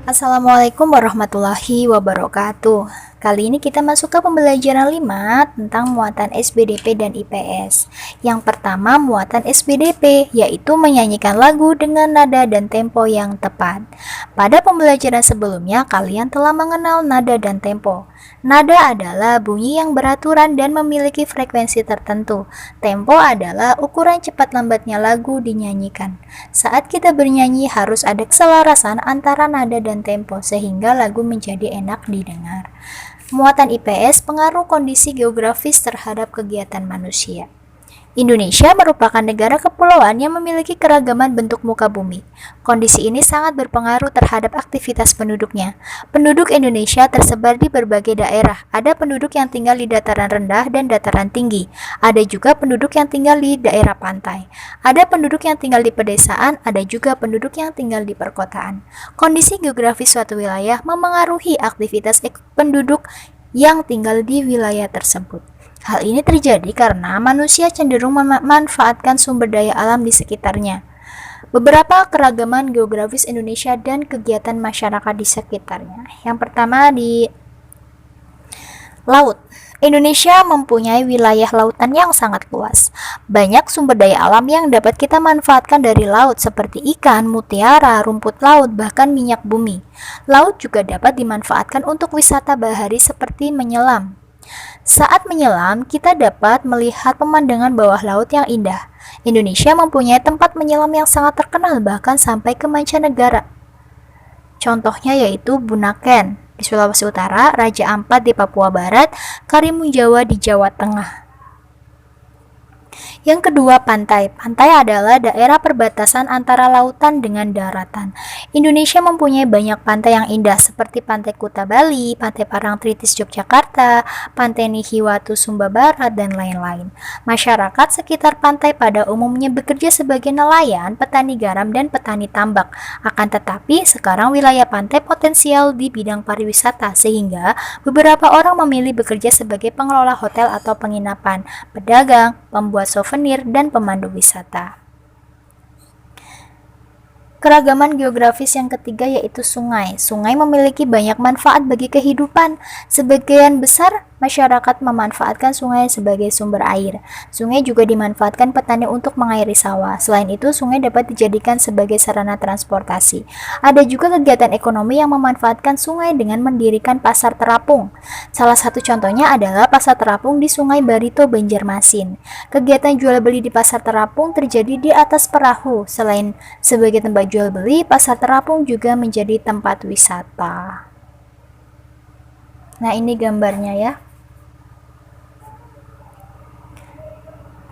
Assalamualaikum warahmatullahi wabarakatuh. Kali ini kita masuk ke pembelajaran 5 tentang muatan SBDP dan IPS. Yang pertama, muatan SBDP, yaitu menyanyikan lagu dengan nada dan tempo yang tepat. Pada pembelajaran sebelumnya, kalian telah mengenal nada dan tempo. Nada adalah bunyi yang beraturan dan memiliki frekuensi tertentu. Tempo adalah ukuran cepat lambatnya lagu dinyanyikan. Saat kita bernyanyi harus ada keselarasan antara nada dan tempo sehingga lagu menjadi enak didengar. Muatan IPS pengaruh kondisi geografis terhadap kegiatan manusia. Indonesia merupakan negara kepulauan yang memiliki keragaman bentuk muka bumi. Kondisi ini sangat berpengaruh terhadap aktivitas penduduknya. Penduduk Indonesia tersebar di berbagai daerah. Ada penduduk yang tinggal di dataran rendah dan dataran tinggi. Ada juga penduduk yang tinggal di daerah pantai. Ada penduduk yang tinggal di pedesaan, ada juga penduduk yang tinggal di perkotaan. Kondisi geografis suatu wilayah memengaruhi aktivitas penduduk yang tinggal di wilayah tersebut. Hal ini terjadi karena manusia cenderung memanfaatkan sumber daya alam di sekitarnya. Beberapa keragaman geografis Indonesia dan kegiatan masyarakat di sekitarnya. Yang pertama di laut. Indonesia mempunyai wilayah lautan yang sangat luas. Banyak sumber daya alam yang dapat kita manfaatkan dari laut seperti ikan, mutiara, rumput laut, bahkan minyak bumi. Laut juga dapat dimanfaatkan untuk wisata bahari seperti menyelam. Saat menyelam, kita dapat melihat pemandangan bawah laut yang indah. Indonesia mempunyai tempat menyelam yang sangat terkenal bahkan sampai ke mancanegara. Contohnya yaitu Bunaken di Sulawesi Utara, Raja Ampat di Papua Barat, Karimun Jawa di Jawa Tengah. Yang kedua, pantai. Pantai adalah daerah perbatasan antara lautan dengan daratan. Indonesia mempunyai banyak pantai yang indah seperti Pantai Kuta Bali, Pantai Parangtritis Yogyakarta, Pantai Nihiwatu Sumba Barat, dan lain-lain. Masyarakat sekitar pantai pada umumnya bekerja sebagai nelayan, petani garam, dan petani tambak. Akan tetapi, sekarang wilayah pantai potensial di bidang pariwisata sehingga beberapa orang memilih bekerja sebagai pengelola hotel atau penginapan, pedagang, pembuat souvenir, dan pemandu wisata. Keragaman geografis yang ketiga yaitu sungai. Sungai memiliki banyak manfaat bagi kehidupan. Sebagian besar masyarakat memanfaatkan sungai sebagai sumber air. Sungai juga dimanfaatkan petani untuk mengairi sawah. Selain itu, sungai dapat dijadikan sebagai sarana transportasi. Ada juga kegiatan ekonomi yang memanfaatkan sungai dengan mendirikan pasar terapung. Salah satu contohnya adalah pasar terapung di Sungai Barito, Banjarmasin. Kegiatan jual beli di pasar terapung terjadi di atas perahu. Selain sebagai tempat jual beli, pasar terapung juga menjadi tempat wisata. Nah, ini gambarnya ya.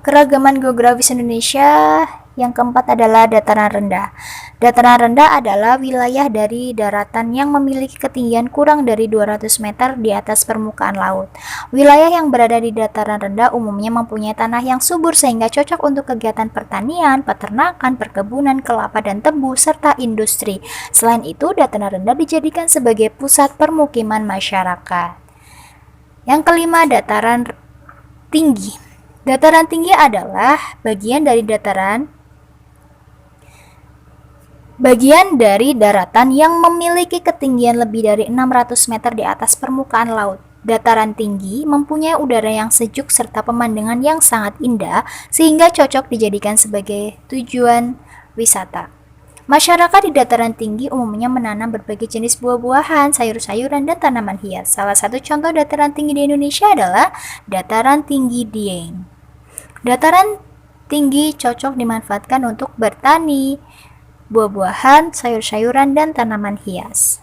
Keragaman geografis Indonesia yang keempat adalah dataran rendah. Dataran rendah adalah wilayah dari daratan yang memiliki ketinggian kurang dari 200 meter di atas permukaan laut. Wilayah yang berada di dataran rendah umumnya mempunyai tanah yang subur sehingga cocok untuk kegiatan pertanian, peternakan, perkebunan, kelapa dan tebu, serta industri. Selain itu, dataran rendah dijadikan sebagai pusat permukiman masyarakat. Yang kelima, dataran tinggi. Dataran tinggi adalah bagian dari daratan yang memiliki ketinggian lebih dari 600 meter di atas permukaan laut. Dataran tinggi mempunyai udara yang sejuk serta pemandangan yang sangat indah sehingga cocok dijadikan sebagai tujuan wisata. Masyarakat di dataran tinggi umumnya menanam berbagai jenis buah-buahan, sayur-sayuran, dan tanaman hias. Salah satu contoh dataran tinggi di Indonesia adalah dataran tinggi Dieng. Dataran tinggi cocok dimanfaatkan untuk bertani, buah-buahan, sayur-sayuran, dan tanaman hias.